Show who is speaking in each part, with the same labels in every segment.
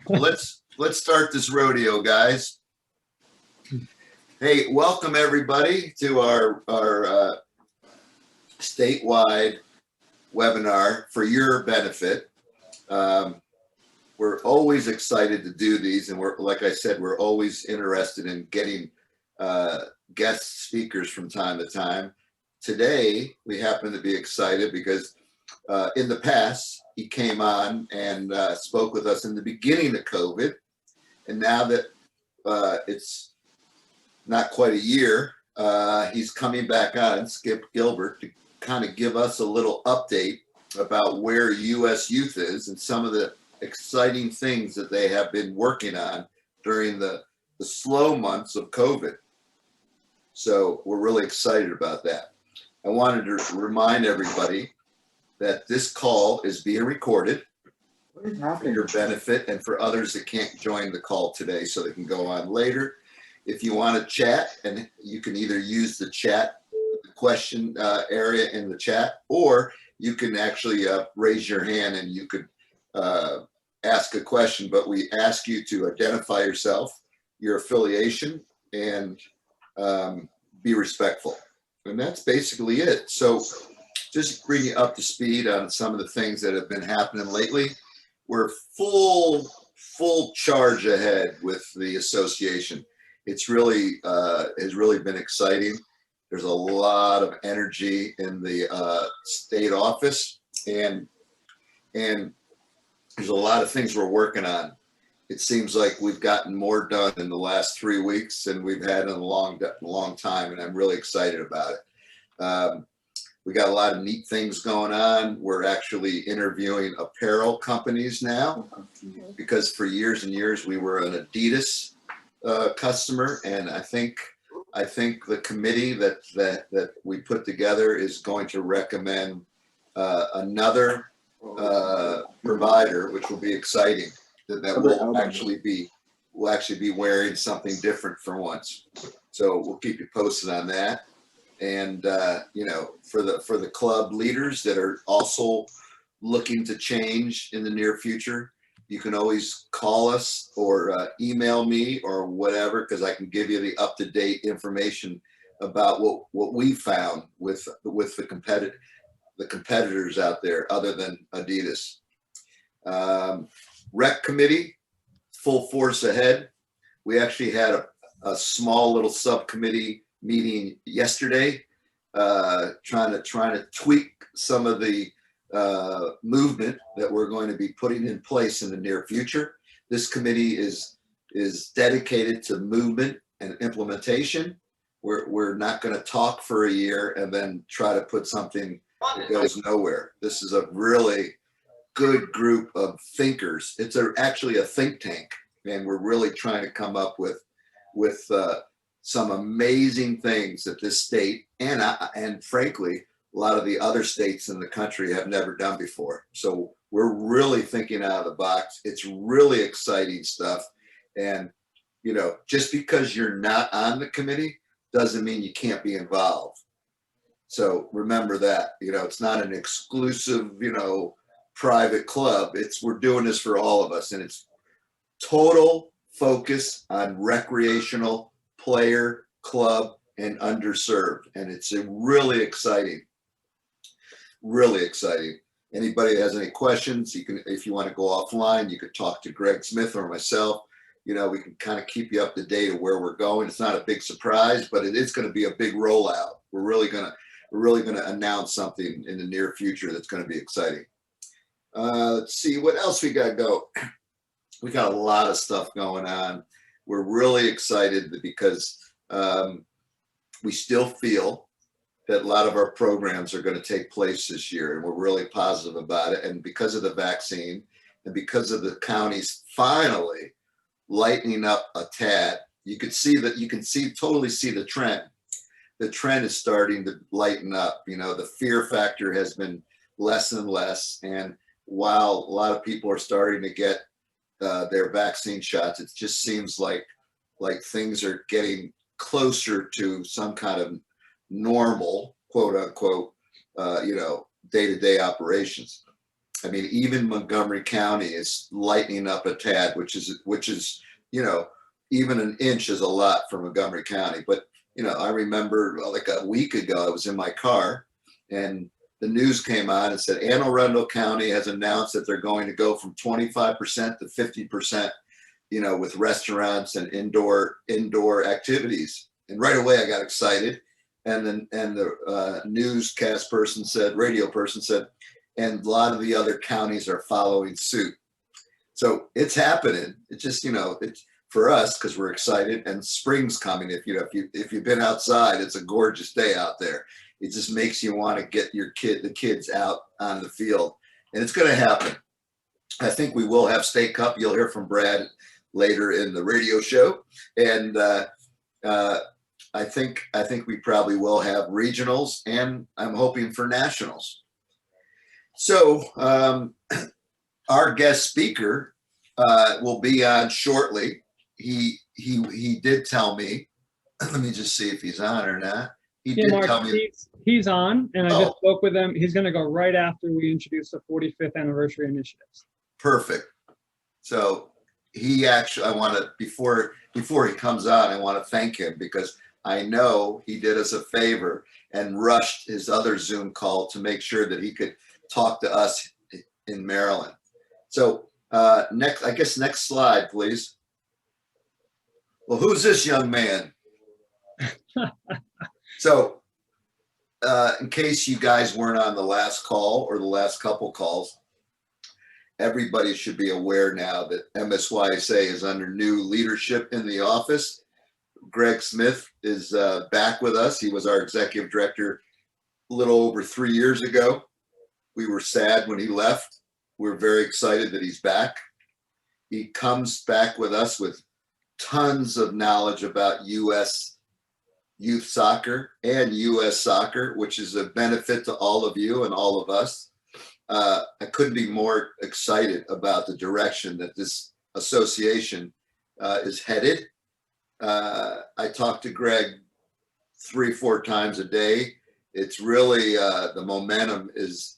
Speaker 1: Let's start this rodeo, guys. Hey, welcome everybody to our statewide webinar for your benefit. We're always excited to do these, and like I said, we're always interested in getting guest speakers from time to time. Today, we happen to be excited because in the past, he came on and spoke with us in the beginning of COVID. And now that it's not quite a year, he's coming back on, Skip Gilbert, to kind of give us a little update about where US Youth is and some of the exciting things that they have been working on during the slow months of COVID. So we're really excited about that. I wanted to remind everybody that this call is being recorded for your benefit and for others that can't join the call today so they can go on later. If you want to chat, and you can either use the chat, the question area in the chat, or you can actually raise your hand and you could ask a question, but we ask you to identify yourself, your affiliation, and be respectful. And that's basically it. So just bring you up to speed on some of the things that have been happening lately. We're full charge ahead with the association. It's really has really been exciting. There's a lot of energy in the state office, and there's a lot of things we're working on. It seems like we've gotten more done in the last 3 weeks than we've had in a long time, and I'm really excited about it. We got a lot of neat things going on. We're actually interviewing apparel companies now, because for years and years we were an Adidas customer, and I think the committee that we put together is going to recommend another provider, which will be exciting. That will actually be wearing something different for once. So we'll keep you posted on that. And for the club leaders that are also looking to change in the near future, you can always call us or email me or whatever, because I can give you the up-to-date information about what we found with the competitors out there other than Adidas. Rec committee, full force ahead. We actually had a small little subcommittee meeting yesterday, trying to tweak some of the movement that we're going to be putting in place in the near future. This committee is dedicated to movement and implementation. We're not going to talk for a year and then try to put something that goes nowhere. This is a really good group of thinkers. It's actually a think tank, and we're really trying to come up with some amazing things that this state and frankly a lot of the other states in the country have never done before. So we're really thinking out of the box. It's really exciting stuff. And just because you're not on the committee doesn't mean you can't be involved. So remember that. It's not an exclusive private club. We're doing this for all of us, and it's total focus on recreational player, club, and underserved. And it's really exciting. Anybody that has any questions, you can, if you want to go offline, you could talk to Greg Smith or myself. We can kind of keep you up to date of where we're going. It's not a big surprise, but it is going to be a big rollout. We're really going to announce something in the near future that's going to be exciting. Let's see what else we got to go. We got a lot of stuff going on. We're really excited because we still feel that a lot of our programs are going to take place this year, and we're really positive about it. And because of the vaccine and because of the counties finally lightening up a tad, you can totally see the trend. The trend is starting to lighten up. The fear factor has been less and less. And while a lot of people are starting to get their vaccine shots, it just seems like things are getting closer to some kind of normal, quote unquote, day-to-day operations. I mean, even Montgomery County is lightening up a tad, which is, you know, even an inch is a lot for Montgomery County. But, you know, I remember like a week ago, I was in my car and the news came on and said Anne Arundel County has announced that they're going to go from 25% to 50%, you know, with restaurants and indoor activities. And right away I got excited. And then the newscast person said, radio person said, and a lot of the other counties are following suit. So it's happening. It's just, you know, it's for us because we're excited, and spring's coming. If you've been outside, it's a gorgeous day out there. It just makes you want to get the kids out on the field, and it's going to happen. I think we will have State Cup. You'll hear from Brad later in the radio show, and I think we probably will have regionals, and I'm hoping for nationals. So our guest speaker will be on shortly. He did tell me. Let me just see if he's on or not. He did
Speaker 2: Mark,
Speaker 1: tell me
Speaker 2: he's on, and I just spoke with him. He's going to go right after we introduce the 45th anniversary initiatives.
Speaker 1: Perfect. So he actually, I want to before he comes on, I want to thank him because I know he did us a favor and rushed his other Zoom call to make sure that he could talk to us in Maryland. So next slide, please. Well, who's this young man? So in case you guys weren't on the last call or the last couple calls, everybody should be aware now that MSYSA is under new leadership in the office. Greg Smith is back with us. He was our executive director a little over 3 years ago. We were sad when he left. We're very excited that he's back. He comes back with us with tons of knowledge about U.S. youth soccer and U.S. soccer, which is a benefit to all of you and all of us. I couldn't be more excited about the direction that this association is headed. I talk to Greg 3-4 times a day. It's really the momentum is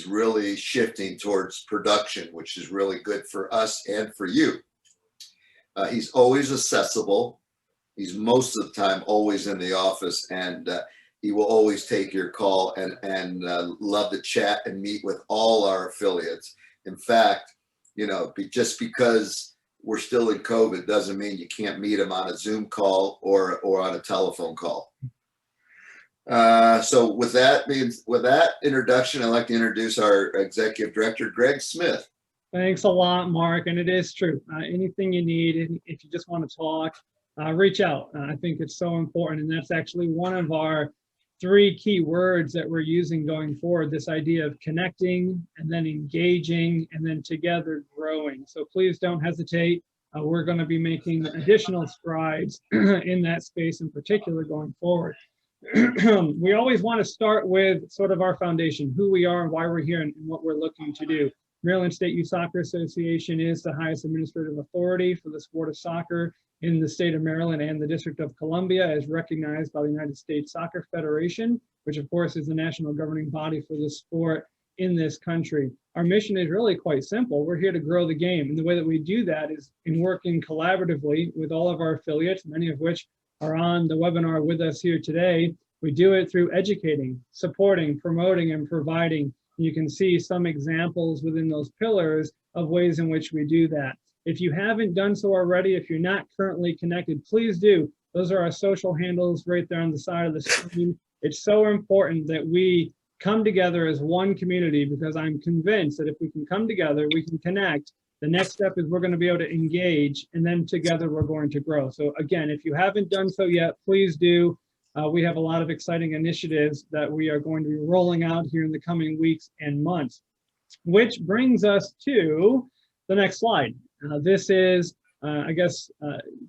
Speaker 1: really shifting towards production, which is really good for us and for you. He's always accessible. He's most of the time always in the office, and he will always take your call and love to chat and meet with all our affiliates. In fact, you know, just because we're still in COVID doesn't mean you can't meet him on a Zoom call or on a telephone call. So with that introduction, I'd like to introduce our executive director, Greg Smith.
Speaker 2: Thanks a lot, Mark. And it is true. Anything you need, if you just want to talk, reach out. I think it's so important. And that's actually one of our 3 key words that we're using going forward, this idea of connecting and then engaging and then together growing. So please don't hesitate. We're going to be making additional strides in that space in particular going forward. We always want to start with sort of our foundation, who we are and why we're here and what we're looking to do. Maryland State Youth Soccer Association is the highest administrative authority for the sport of soccer in the state of Maryland and the District of Columbia, as recognized by the United States Soccer Federation, which of course is the national governing body for the sport in this country. Our mission is really quite simple. We're here to grow the game. And the way that we do that is in working collaboratively with all of our affiliates, many of which are on the webinar with us here today. We do it through educating, supporting, promoting, and providing. You can see some examples within those pillars of ways in which we do that. If you haven't done so already, if you're not currently connected, please do. Those are our social handles right there on the side of the screen. It's so important that we come together as one community, because I'm convinced that if we can come together, we can connect. The next step is we're going to be able to engage, and then together we're going to grow. So again, if you haven't done so yet, please do. We have a lot of exciting initiatives that we are going to be rolling out here in the coming weeks and months, which brings us to the next slide. This is, I guess,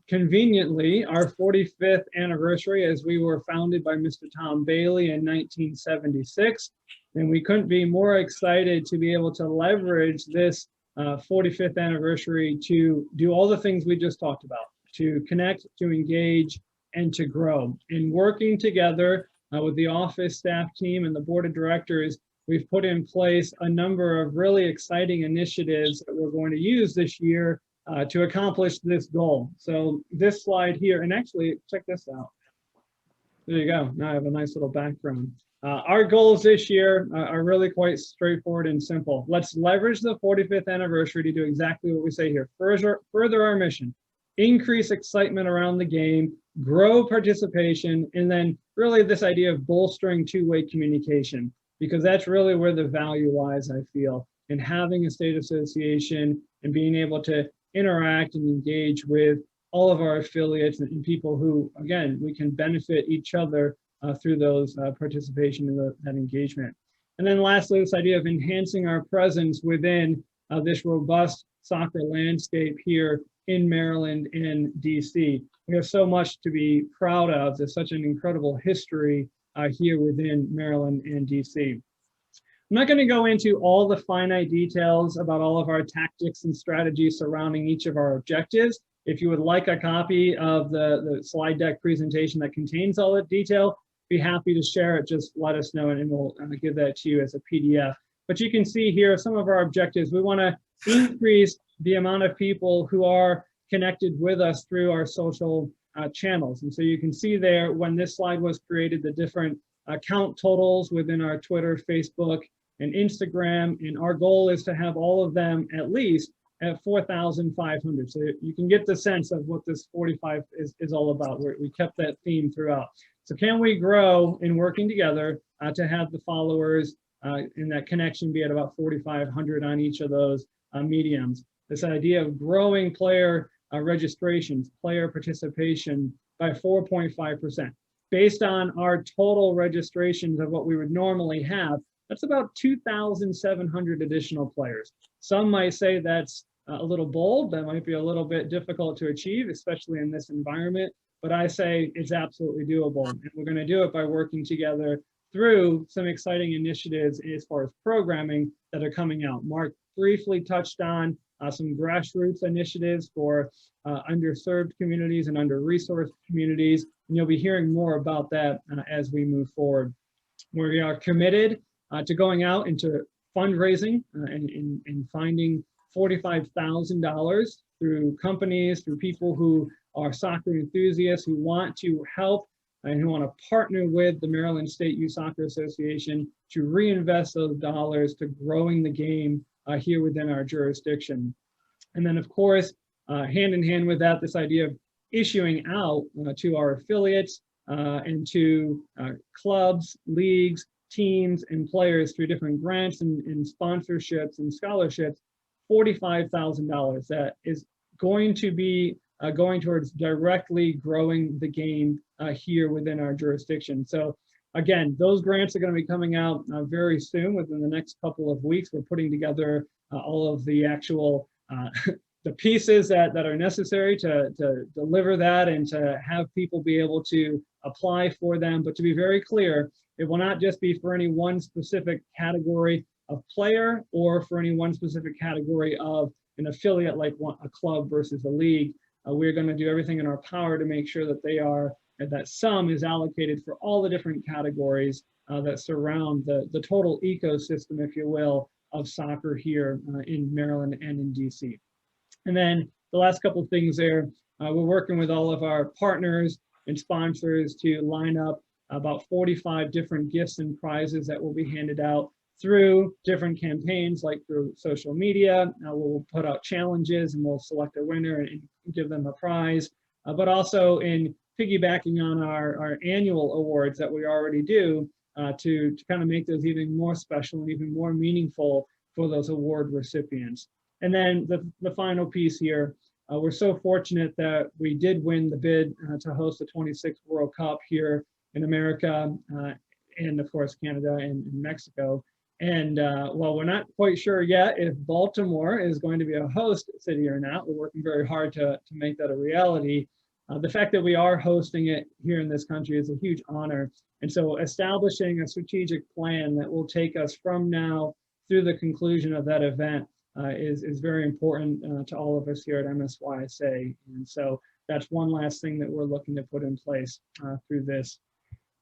Speaker 2: conveniently, our 45th anniversary, as we were founded by Mr. Tom Bailey in 1976. And we couldn't be more excited to be able to leverage this 45th anniversary to do all the things we just talked about, to connect, to engage, and to grow. In working together with the office staff team and the board of directors, we've put in place a number of really exciting initiatives that we're going to use this year to accomplish this goal. So this slide here, and actually check this out. There you go. Now I have a nice little background. Our goals this year are really quite straightforward and simple. Let's leverage the 45th anniversary to do exactly what we say here. Further our mission, increase excitement around the game, grow participation, and then really this idea of bolstering two-way communication, because that's really where the value lies, I feel, in having a state association and being able to interact and engage with all of our affiliates and people who, again, we can benefit each other through those participation in that engagement. And then lastly, this idea of enhancing our presence within this robust soccer landscape here in Maryland and DC. We have so much to be proud of. There's such an incredible history here within Maryland and DC. I'm not going to go into all the finite details about all of our tactics and strategies surrounding each of our objectives. If you would like a copy of the slide deck presentation that contains all the detail, be happy to share it. Just let us know and we'll give that to you as a PDF. But you can see here some of our objectives. We want to increase the amount of people who are connected with us through our social channels. And so you can see there when this slide was created, the different account totals within our Twitter, Facebook, and Instagram. And our goal is to have all of them at least at 4,500. So you can get the sense of what this 45 is all about. We kept that theme throughout. So can we grow in working together to have the followers and that connection be at about 4,500 on each of those mediums? This idea of growing player registrations, player participation by 4.5%. Based on our total registrations of what we would normally have, that's about 2,700 additional players. Some might say that's a little bold, that might be a little bit difficult to achieve, especially in this environment, but I say it's absolutely doable. And we're going to do it by working together through some exciting initiatives as far as programming that are coming out. Mark briefly touched on some grassroots initiatives for underserved communities and under-resourced communities, and you'll be hearing more about that as we move forward. We are committed to going out into fundraising and finding $45,000 through companies, through people who are soccer enthusiasts who want to help and who want to partner with the Maryland State Youth Soccer Association to reinvest those dollars to growing the game here within our jurisdiction. And then, of course, hand in hand with that, this idea of issuing out to our affiliates and to clubs, leagues, teams, and players through different grants and sponsorships and scholarships, $45,000 that is going to be going towards directly growing the game here within our jurisdiction. So again, those grants are going to be coming out very soon, within the next couple of weeks. We're putting together all of the actual the pieces that are necessary to deliver that and to have people be able to apply for them. But to be very clear, it will not just be for any one specific category of player or for any one specific category of an affiliate like a club versus a league. We're going to do everything in our power to make sure that that sum is allocated for all the different categories that surround the total ecosystem, if you will, of soccer here in Maryland and in DC. And then the last couple of things there, we're working with all of our partners and sponsors to line up about 45 different gifts and prizes that will be handed out through different campaigns, like through social media. We'll put out challenges and we'll select a winner and give them a prize, but also in piggybacking on our annual awards that we already do to kind of make those even more special and even more meaningful for those award recipients. And then the final piece here, we're so fortunate that we did win the bid to host the 26th World Cup here in America and of course Canada and Mexico. And while we're not quite sure yet if Baltimore is going to be a host city or not, we're working very hard to make that a reality. The fact that we are hosting it here in this country is a huge honor. And so establishing a strategic plan that will take us from now through the conclusion of that event is very important to all of us here at MSYSA. And so that's one last thing that we're looking to put in place through this.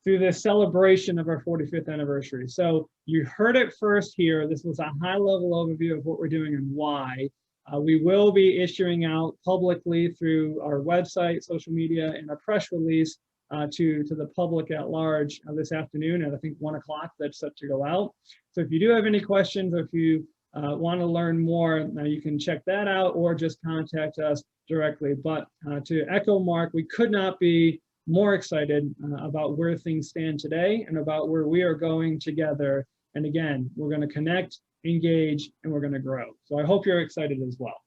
Speaker 2: through this celebration of our 45th anniversary. So you heard it first here. This was a high-level overview of what we're doing and why. We will be issuing out publicly through our website, social media, and a press release to the public at large this afternoon at, I think, 1 o'clock. That's set to go out. So if you do have any questions, or if you want to learn more, you can check that out or just contact us directly. But to echo Mark, we could not be more excited about where things stand today and about where we are going together. And again, we're going to connect, engage, and we're going to grow. So I hope you're excited as well.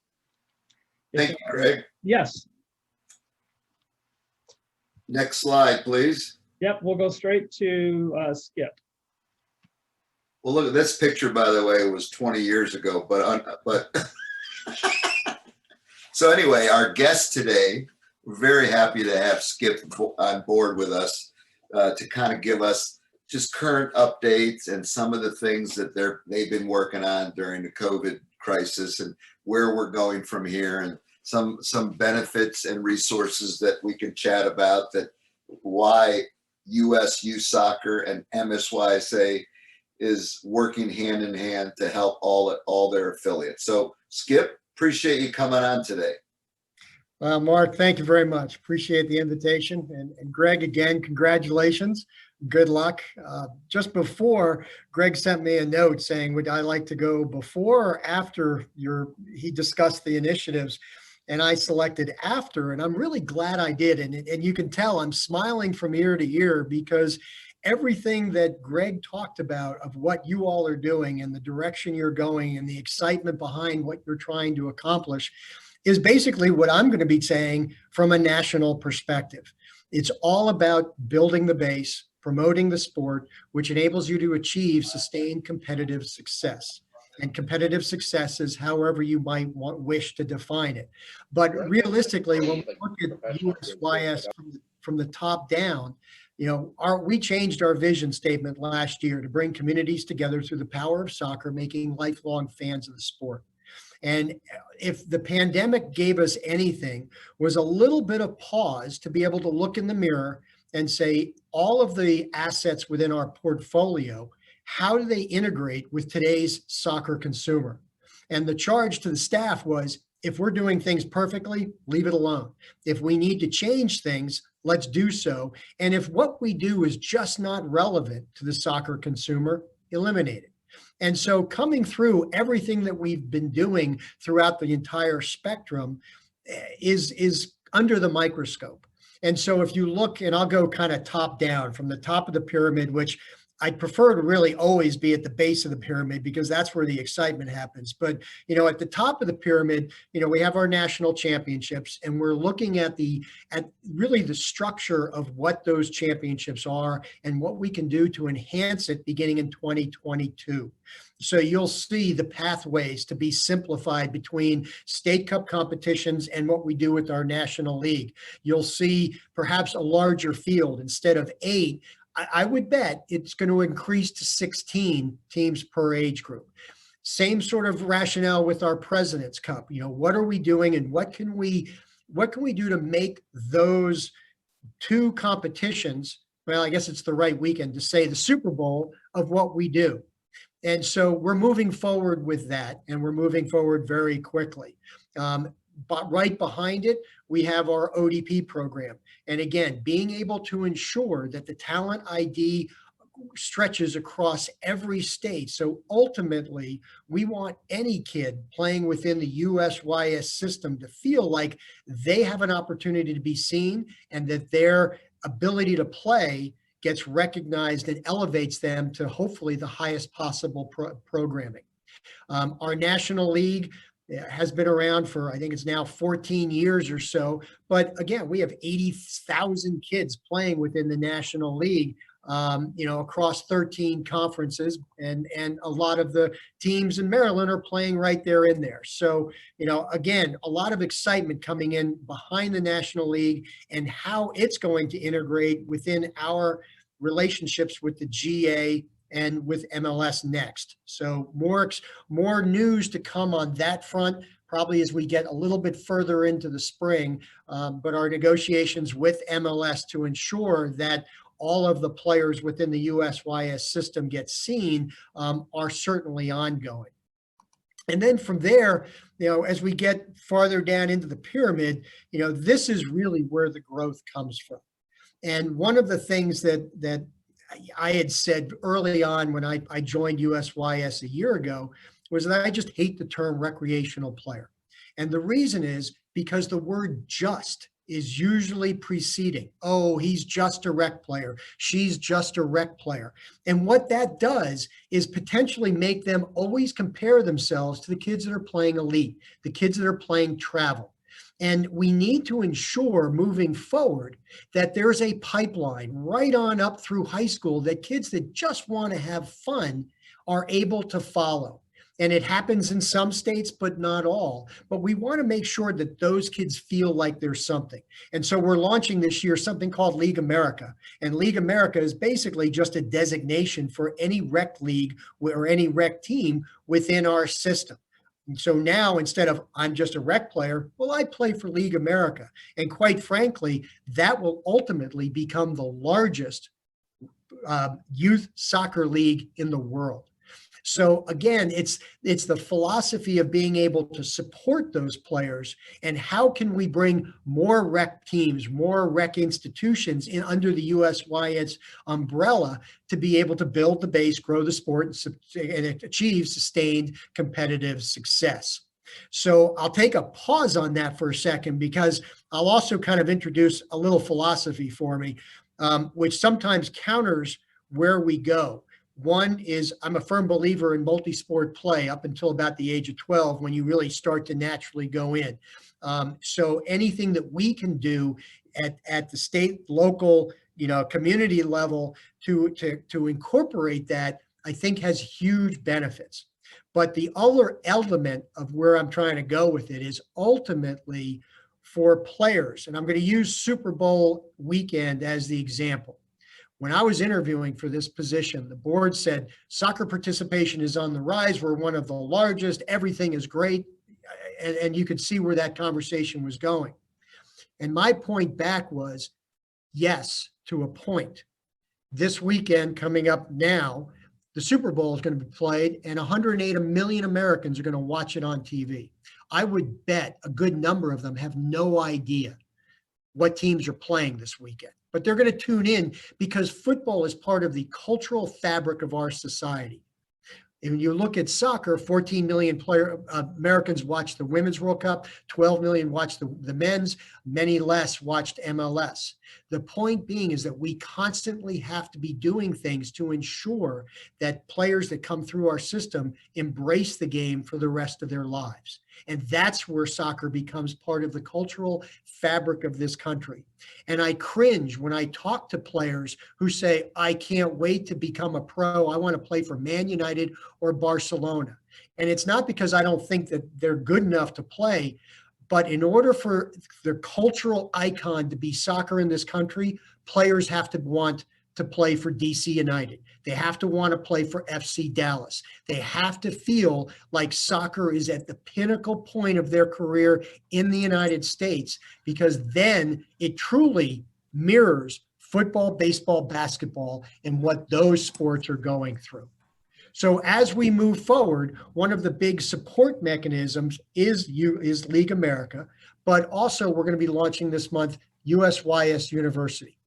Speaker 1: Thank you, Greg.
Speaker 2: Yes.
Speaker 1: Next slide, please.
Speaker 2: Yep, we'll go straight to Skip.
Speaker 1: Well, look at this picture, by the way, was 20 years ago, but so anyway, our guest today, we're very happy to have Skip on board with us to kind of give us just current updates and some of the things that they've been working on during the COVID crisis and where we're going from here, and some benefits and resources that we can chat about, that why USYS Soccer and MSYSA is working hand in hand to help all their affiliates. So Skip, appreciate you coming on today.
Speaker 3: Mark, thank you very much. Appreciate the invitation. And Greg, again, congratulations. Good luck. Just before, Greg sent me a note saying, would I like to go before or after he discussed the initiatives? And I selected after, and I'm really glad I did. And you can tell I'm smiling from ear to ear, because everything that Greg talked about of what you all are doing and the direction you're going and the excitement behind what you're trying to accomplish is basically what I'm going to be saying from a national perspective. It's all about building the base, promoting the sport, which enables you to achieve sustained competitive success. And competitive success is however you might wish to define it. But realistically, when we look at USYS from the top down, we changed our vision statement last year to bring communities together through the power of soccer, making lifelong fans of the sport. And if the pandemic gave us anything, was a little bit of pause to be able to look in the mirror and say, all of the assets within our portfolio, how do they integrate with today's soccer consumer? And the charge to the staff was, if we're doing things perfectly, leave it alone. If we need to change things, let's do so. And if what we do is just not relevant to the soccer consumer, eliminate it. And so coming through everything that we've been doing throughout the entire spectrum is under the microscope. And so if you look, and I'll go kind of top down from the top of the pyramid, which I'd prefer to really always be at the base of the pyramid, because that's where the excitement happens. But, at the top of the pyramid, we have our national championships, and we're looking at really the structure of what those championships are and what we can do to enhance it beginning in 2022. So you'll see the pathways to be simplified between state cup competitions and what we do with our national league. You'll see perhaps a larger field instead of 8. I would bet it's going to increase to 16 teams per age group. Same sort of rationale with our President's Cup. What are we doing, and what can we do to make those two competitions, well, I guess it's the right weekend to say the Super Bowl of what we do. And so we're moving forward with that, and we're moving forward very quickly. But right behind it, we have our ODP program. And again, being able to ensure that the talent ID stretches across every state. So ultimately, we want any kid playing within the USYS system to feel like they have an opportunity to be seen, and that their ability to play gets recognized and elevates them to hopefully the highest possible programming. Our National League has been around for, I think it's now 14 years or so. But again, we have 80,000 kids playing within the National League, across 13 conferences, and a lot of the teams in Maryland are playing right there in there. So, again, a lot of excitement coming in behind the National League and how it's going to integrate within our relationships with the GA and with MLS next. So more news to come on that front, probably as we get a little bit further into the spring. But our negotiations with MLS to ensure that all of the players within the USYS system get seen are certainly ongoing. And then from there, as we get farther down into the pyramid, this is really where the growth comes from. And one of the things that I had said early on when I joined USYS a year ago was that I just hate the term recreational player. And the reason is because the word just is usually preceding, oh, he's just a rec player, she's just a rec player. And what that does is potentially make them always compare themselves to the kids that are playing elite, the kids that are playing travel. And we need to ensure moving forward that there's a pipeline right on up through high school that kids that just want to have fun are able to follow. And it happens in some states, but not all. But we want to make sure that those kids feel like there's something. And so we're launching this year something called League America. And League America is basically just a designation for any rec league or any rec team within our system. And so now, instead of I'm just a rec player, well, I play for League America. And quite frankly, that will ultimately become the largest youth soccer league in the world. So again, it's the philosophy of being able to support those players, and how can we bring more rec teams, more rec institutions in under the USYS umbrella to be able to build the base, grow the sport, and achieve sustained competitive success. So I'll take a pause on that for a second, because I'll also kind of introduce a little philosophy for me, which sometimes counters where we go. One is I'm a firm believer in multi-sport play up until about the age of 12, when you really start to naturally go in. So anything that we can do at the state, local, community level to incorporate that, I think has huge benefits. But the other element of where I'm trying to go with it is ultimately for players, and I'm going to use Super Bowl weekend as the example. When I was interviewing for this position, the board said, soccer participation is on the rise. We're one of the largest. Everything is great. And you could see where that conversation was going. And my point back was, yes, to a point. This weekend coming up now, the Super Bowl is going to be played, and 108 million Americans are going to watch it on TV. I would bet a good number of them have no idea what teams are playing this weekend. But they're going to tune in because football is part of the cultural fabric of our society. When you look at soccer, 14 million Americans watched the Women's World Cup, 12 million watched the men's, many less watched MLS. The point being is that we constantly have to be doing things to ensure that players that come through our system embrace the game for the rest of their lives. And that's where soccer becomes part of the cultural fabric of this country. And I cringe when I talk to players who say, I can't wait to become a pro. I want to play for Man United or Barcelona. And it's not because I don't think that they're good enough to play, but in order for the cultural icon to be soccer in this country, players have to want to play for DC United. They have to want to play for FC Dallas. They have to feel like soccer is at the pinnacle point of their career in the United States, because then it truly mirrors football, baseball, basketball, and what those sports are going through. So as we move forward, one of the big support mechanisms is League America, but also we're going to be launching this month USYS University.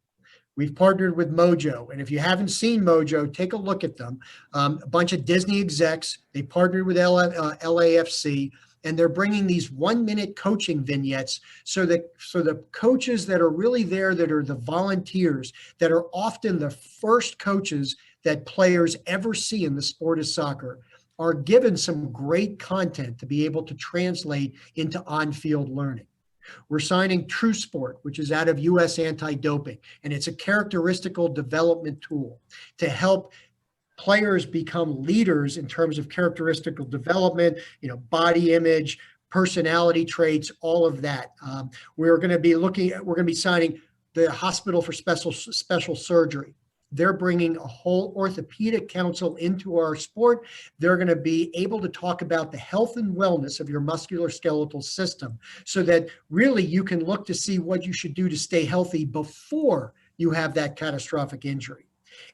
Speaker 3: We've partnered with Mojo, and if you haven't seen Mojo, take a look at them. A bunch of Disney execs, they partnered with LAFC, and they're bringing these 1-minute coaching vignettes so the coaches that are really there, that are the volunteers, that are often the first coaches that players ever see in the sport of soccer, are given some great content to be able to translate into on-field learning. We're signing True Sport, which is out of US Anti-Doping, and it's a characteristical development tool to help players become leaders in terms of characteristical development, body image, personality traits, all of that. We're going to be signing the Hospital for Special Surgery. They're bringing a whole orthopedic council into our sport. They're going to be able to talk about the health and wellness of your musculoskeletal system, so that really you can look to see what you should do to stay healthy before you have that catastrophic injury.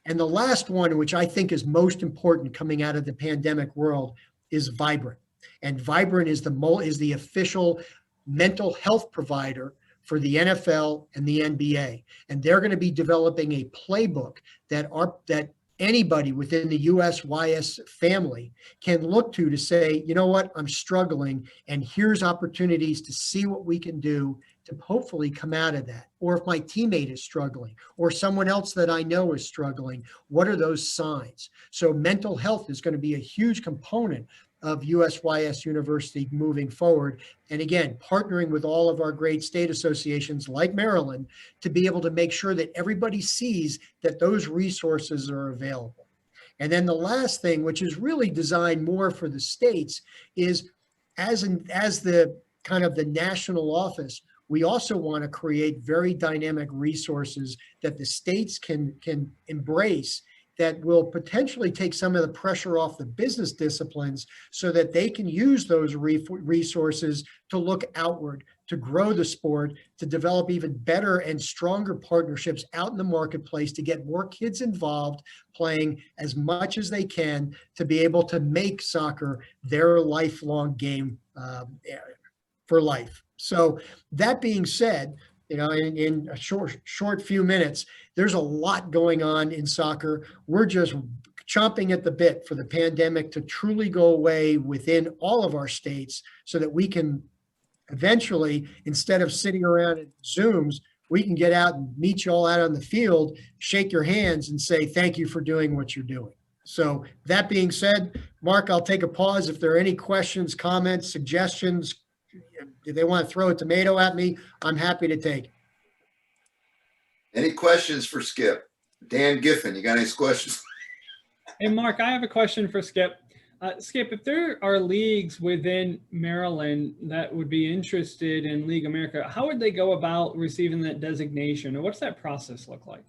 Speaker 3: And the last one, which I think is most important coming out of the pandemic world, is Vibrant. And Vibrant is the official mental health provider for the NFL and the NBA. And they're going to be developing a playbook that anybody within the USYS family can look to say, you know what, I'm struggling, and here's opportunities to see what we can do to hopefully come out of that. Or if my teammate is struggling, or someone else that I know is struggling, what are those signs? So mental health is going to be a huge component of USYS University moving forward. And again, partnering with all of our great state associations like Maryland to be able to make sure that everybody sees that those resources are available. And then the last thing, which is really designed more for the states, is as the kind of the national office, we also want to create very dynamic resources that the states can embrace, that will potentially take some of the pressure off the business disciplines so that they can use those resources to look outward, to grow the sport, to develop even better and stronger partnerships out in the marketplace, to get more kids involved, playing as much as they can, to be able to make soccer their lifelong game for life. So that being said, you know, in a short few minutes, there's a lot going on in soccer. We're just chomping at the bit for the pandemic to truly go away within all of our states so that we can eventually, instead of sitting around at Zooms, we can get out and meet you all out on the field, shake your hands and say, thank you for doing what you're doing. So that being said, Mark, I'll take a pause. If there are any questions, comments, suggestions, if they want to throw a tomato at me, I'm happy to take it.
Speaker 1: Any questions for Skip? Dan Giffen, you got any questions?
Speaker 2: Hey, Mark, I have a question for Skip. Skip, if there are leagues within Maryland that would be interested in League America, how would they go about receiving that designation, or what's that process look like?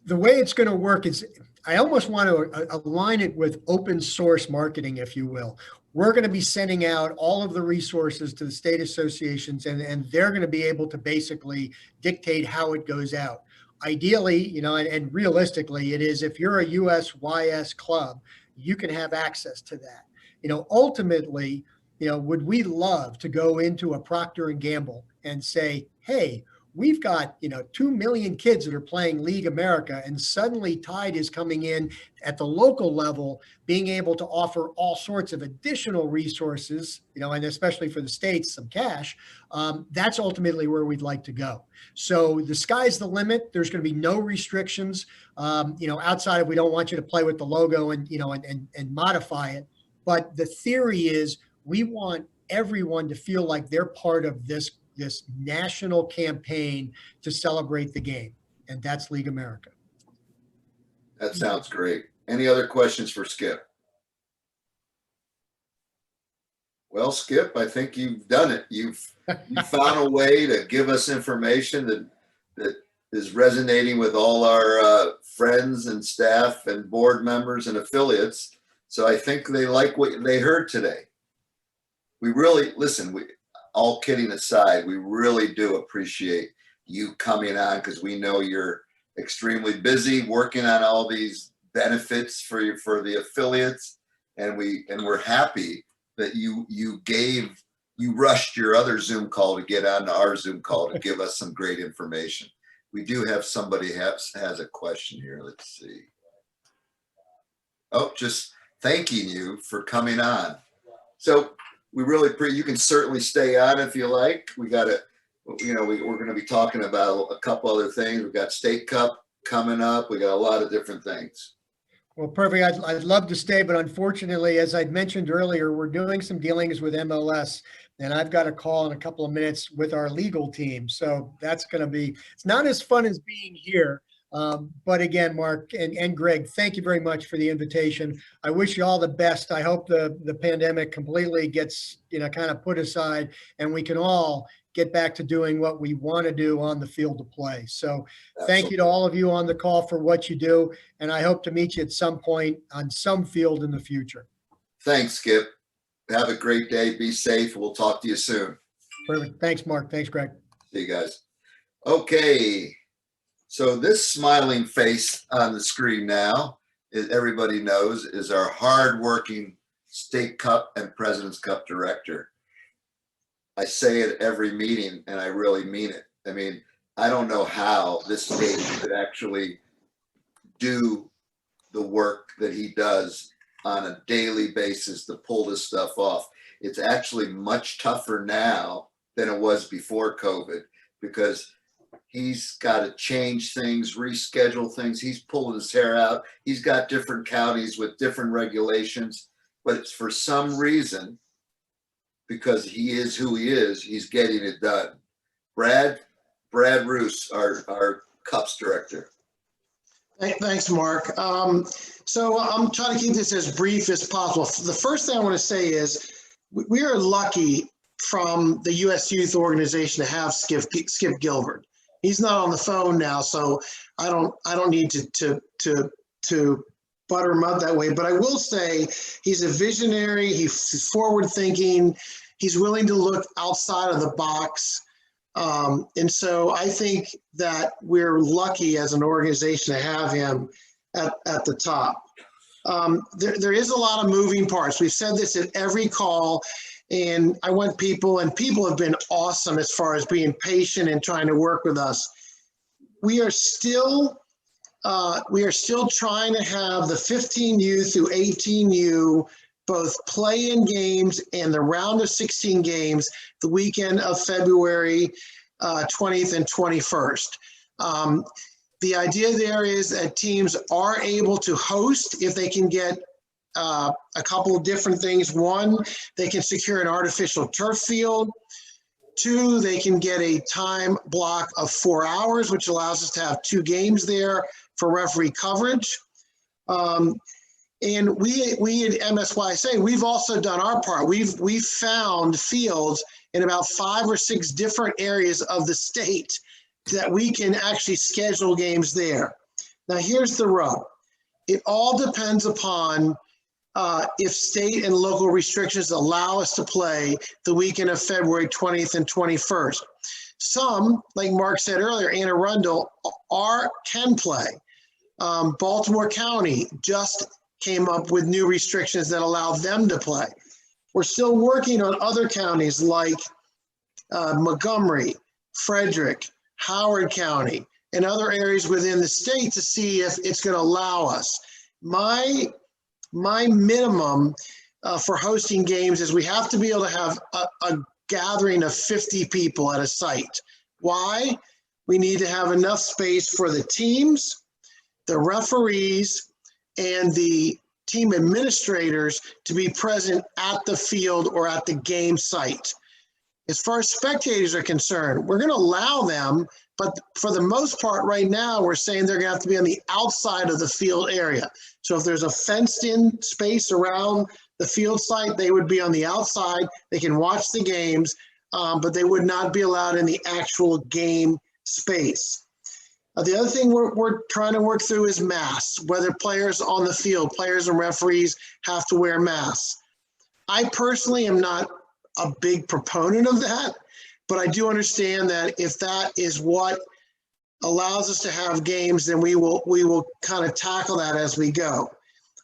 Speaker 3: The way it's going to work is, I almost want to align it with open source marketing, if you will. We're going to be sending out all of the resources to the state associations, and they're going to be able to basically dictate how it goes out. Ideally, you know, and realistically, it is if you're a USYS club, you can have access to that. You know, ultimately, you know, would we love to go into a Procter and Gamble and say, hey, we've got, you know, 2 million kids that are playing League America, and suddenly Tide is coming in at the local level, being able to offer all sorts of additional resources, you know, and especially for the states, some cash. That's ultimately where we'd like to go. So the sky's the limit. There's going to be no restrictions, you know, outside of, we don't want you to play with the logo and, you know, and modify it. But the theory is we want everyone to feel like they're part of this national campaign to celebrate the game, and that's League America.
Speaker 1: That sounds great. Any other questions for Skip? Well, Skip, I think you've done it. You've found a way to give us information that is resonating with all our friends and staff and board members and affiliates. So I think they like what they heard today. We really, listen, all kidding aside, we really do appreciate you coming on, because we know you're extremely busy working on all these benefits for the affiliates, and we're happy that you rushed your other Zoom call to get on our Zoom call to give us some great information. We do have somebody has a question here. Let's see. Oh, just thanking you for coming on. So we really you can certainly stay on if you like. We got to, you know, we're going to be talking about a couple other things. We've got State Cup coming up. We got a lot of different things.
Speaker 3: Well, perfect. I'd love to stay, but unfortunately, as I'd mentioned earlier, we're doing some dealings with MLS, and I've got a call in a couple of minutes with our legal team. So that's going to be, it's not as fun as being here. But again, Mark and Greg, thank you very much for the invitation. I wish you all the best. I hope the pandemic completely gets, you know, kind of put aside, and we can all get back to doing what we want to do on the field of play. So thank you to all of you on the call for what you do. And I hope to meet you at some point on some field in the future.
Speaker 1: Thanks, Skip. Have a great day. Be safe. We'll talk to you soon.
Speaker 3: Perfect. Thanks, Mark. Thanks, Greg.
Speaker 1: See you guys. Okay. So this smiling face on the screen now, everybody knows, is our hardworking State Cup and President's Cup director. I say it every meeting, and I really mean it. I mean, I don't know how this state could actually do the work that he does on a daily basis to pull this stuff off. It's actually much tougher now than it was before COVID, because he's got to change things, reschedule things. He's pulling his hair out. He's got different counties with different regulations, but it's for some reason, because he is who he is, he's getting it done. Brad Roos, our Cups director.
Speaker 4: Thanks, Mark. So I'm trying to keep this as brief as possible. The first thing I want to say is we are lucky from the U.S. Youth Organization to have Skip Gilbert. He's not on the phone now, so I don't need to butter him up that way. But I will say he's a visionary. He's forward thinking. He's willing to look outside of the box. And so I think that we're lucky as an organization to have him at the top. There is a lot of moving parts. We've said this at every call, and I want people have been awesome as far as being patient and trying to work with us. We are still trying to have the 15U through 18U both play in games and the round of 16 games the weekend of February 20th and 21st. The idea there is that teams are able to host if they can get a couple of different things. One, they can secure an artificial turf field. Two, they can get a time block of 4 hours, which allows us to have 2 games there for referee coverage. And we at MSYSA, we've also done our part. We've found fields in about 5 or 6 different areas of the state that we can actually schedule games there. Now, here's the rub. It all depends upon if state and local restrictions allow us to play the weekend of February 20th and 21st. Some, like Mark said earlier, Anne Arundel can play. Baltimore County just came up with new restrictions that allow them to play. We're still working on other counties like Montgomery, Frederick, Howard County, and other areas within the state to see if it's going to allow us. My minimum for hosting games is we have to be able to have a gathering of 50 people at a site. Why? We need to have enough space for the teams, the referees, and the team administrators to be present at the field or at the game site. As far as spectators are concerned, we're going to allow them, but for the most part right now, we're saying they're going to have to be on the outside of the field area. So if there's a fenced-in space around the field site, they would be on the outside. They can watch the games, but they would not be allowed in the actual game space. The other thing we're trying to work through is masks, whether players on the field, players and referees have to wear masks. I personally am not a big proponent of that, but I do understand that if that is what allows us to have games, then we will kind of tackle that as we go.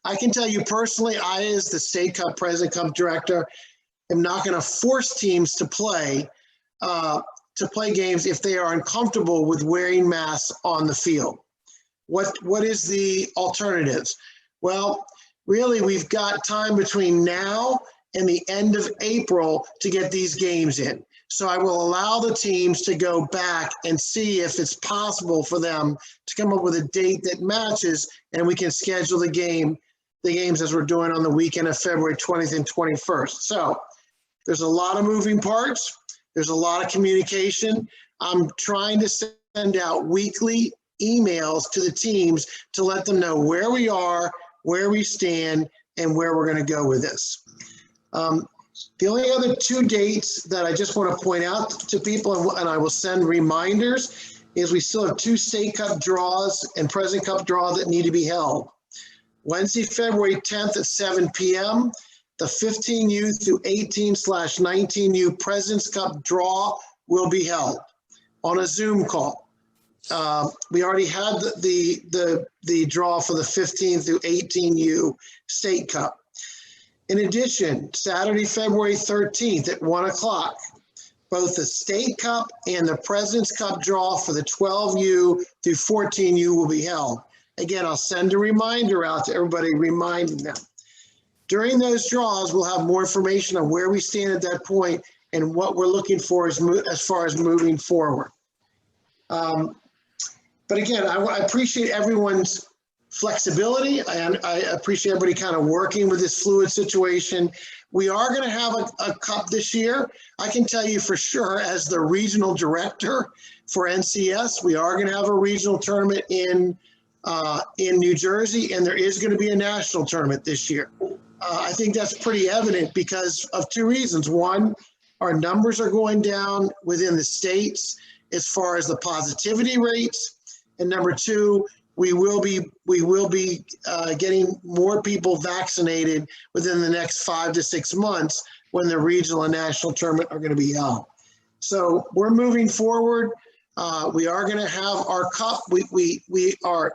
Speaker 4: I can tell you personally, I, as the State Cup President Cup Director, am not going to force teams to play games if they are uncomfortable with wearing masks on the field. What is the alternatives? Well, really, we've got time between now and the end of April to get these games in. So I will allow the teams to go back and see if it's possible for them to come up with a date that matches, and we can schedule the games as we're doing on the weekend of February 20th and 21st. So there's a lot of moving parts. There's a lot of communication. I'm trying to send out weekly emails to the teams to let them know where we are, where we stand, and where we're going to go with this. The only other 2 dates that I just want to point out to people, and I will send reminders, is we still have 2 State Cup draws and President Cup draws that need to be held. Wednesday, February 10th at 7 p.m., the 15U through 18/19U President's Cup draw will be held on a Zoom call. We already had the draw for the 15 through 18U State Cup. In addition, Saturday, February 13th at 1 o'clock, both the State Cup and the President's Cup draw for the 12U through 14U will be held. Again, I'll send a reminder out to everybody reminding them. During those draws, we'll have more information on where we stand at that point and what we're looking for as far as moving forward. But again, I appreciate everyone's flexibility, and I appreciate everybody kind of working with this fluid situation. We are going to have a cup this year. I can tell you for sure, as the regional director for NCS, we are going to have a regional tournament in New Jersey, and there is going to be a national tournament this year. I think that's pretty evident because of two reasons. One, our numbers are going down within the states as far as the positivity rates. And number two, we will be getting more people vaccinated within the next 5 to 6 months when the regional and national tournament are going to be held. So we're moving forward. We are going to have our cup. We are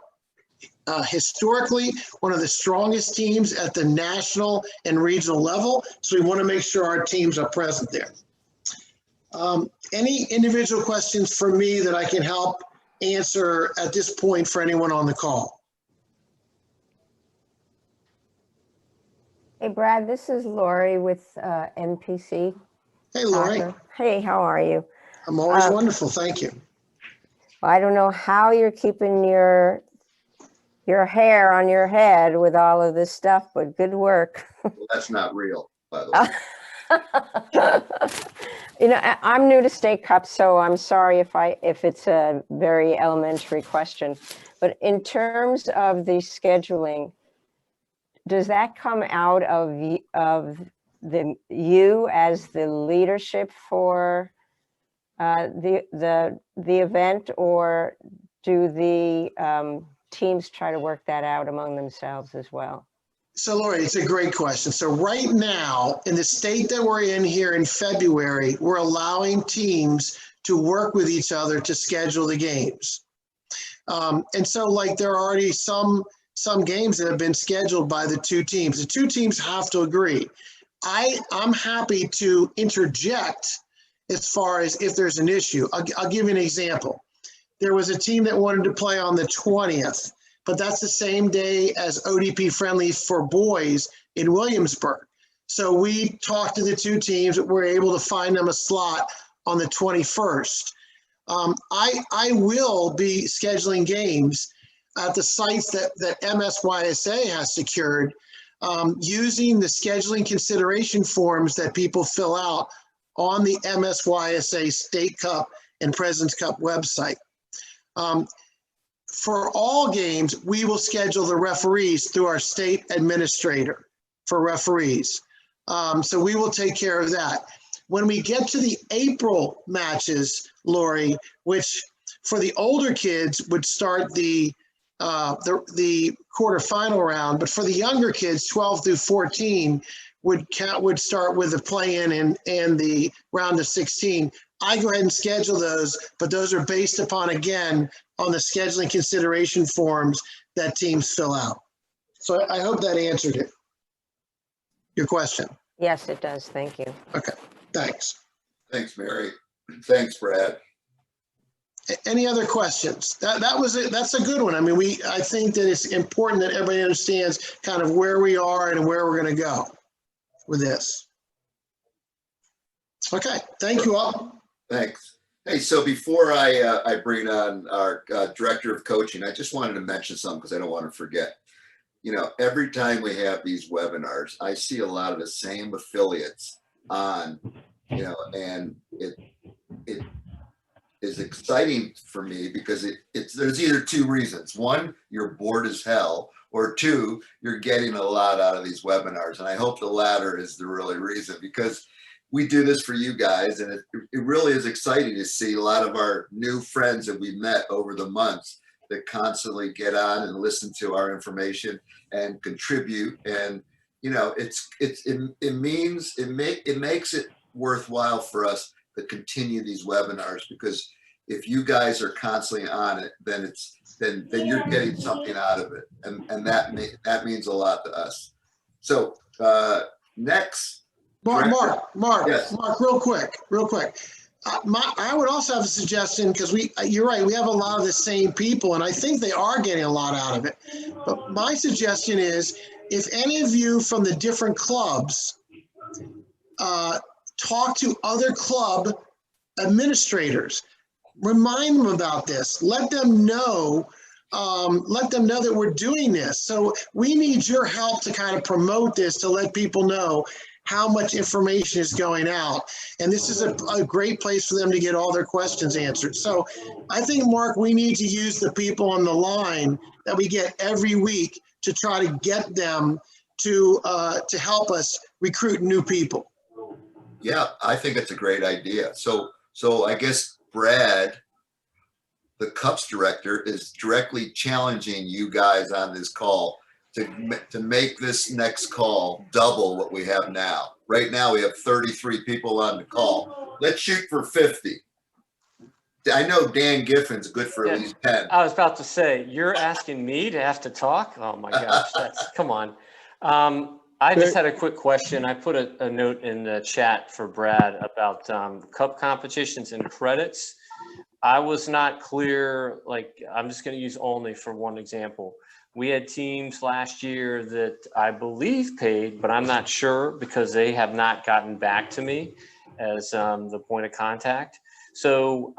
Speaker 4: historically one of the strongest teams at the national and regional level. So we want to make sure our teams are present there. Any individual questions for me that I can help answer at this point for anyone on the call?
Speaker 5: Hey, Brad, this is Lori with NPC.
Speaker 4: Hey, Lori.
Speaker 5: Hey, how are you?
Speaker 4: I'm always wonderful. Thank you.
Speaker 5: I don't know how you're keeping your hair on your head with all of this stuff, but good work.
Speaker 1: Well, that's not real, by the way.
Speaker 5: You know, I'm new to State Cup, so I'm sorry if it's a very elementary question. But in terms of the scheduling, does that come out of you as the leadership for the event, or do the teams try to work that out among themselves as well?
Speaker 4: So, Lori, it's a great question. So right now, in the state that we're in here in February, we're allowing teams to work with each other to schedule the games. And so, like, there are already some games that have been scheduled by the two teams. The two teams have to agree. I'm happy to interject as far as if there's an issue. I'll give you an example. There was a team that wanted to play on the 20th. But that's the same day as ODP friendly for boys in Williamsburg. So we talked to the two teams. We're able to find them a slot on the 21st. I will be scheduling games at the sites that MSYSA has secured using the scheduling consideration forms that people fill out on the MSYSA State Cup and President's Cup website. For all games, we will schedule the referees through our state administrator for referees. So we will take care of that. When we get to the April matches, Lori, which for the older kids would start the quarterfinal round, but for the younger kids, 12 through 14, would start with the play-in and the round of 16. I go ahead and schedule those, but those are based upon, again, on the scheduling consideration forms that teams fill out. So I hope that answered it, your question.
Speaker 5: Yes, it does. Thank you.
Speaker 4: Okay, thanks.
Speaker 1: Thanks, Mary. Thanks, Brad.
Speaker 4: Any other questions? That was it. That's a good one. I mean, I think that it's important that everybody understands kind of where we are and where we're going to go with this. Okay, thank you all.
Speaker 1: Thanks. Hey, so before I bring on our director of coaching, I just wanted to mention something because I don't want to forget. You know, every time we have these webinars, I see a lot of the same affiliates on, you know, and it is exciting for me because there's either two reasons. One, you're bored as hell, or two, you're getting a lot out of these webinars. And I hope the latter is the really reason, because we do this for you guys, and it really is exciting to see a lot of our new friends that we met over the months that constantly get on and listen to our information and contribute. And you know, it makes it worthwhile for us to continue these webinars, because if you guys are constantly on it, then then you're getting something out of it, and that means a lot to us. So next,
Speaker 4: Mark,
Speaker 1: yes.
Speaker 4: real quick. I would also have a suggestion, because you're right, we have a lot of the same people, and I think they are getting a lot out of it. But my suggestion is, if any of you from the different clubs talk to other club administrators, remind them about this. Let them know that we're doing this. So we need your help to kind of promote this, to let people know how much information is going out. And this is a great place for them to get all their questions answered. So I think, Mark, we need to use the people on the line that we get every week to try to get them to help us recruit new people.
Speaker 1: Yeah, I think it's a great idea. So I guess Brad, the Cups director, is directly challenging you guys on this call to make this next call double what we have now. Right now, we have 33 people on the call. Let's shoot for 50. I know Dan Giffen's good for at least 10.
Speaker 6: I was about to say, you're asking me to have to talk? Oh my gosh, come on. I just had a quick question. I put a note in the chat for Brad about cup competitions and credits. I was not clear, I'm just going to use only for one example. We had teams last year that I believe paid, but I'm not sure because they have not gotten back to me as the point of contact. So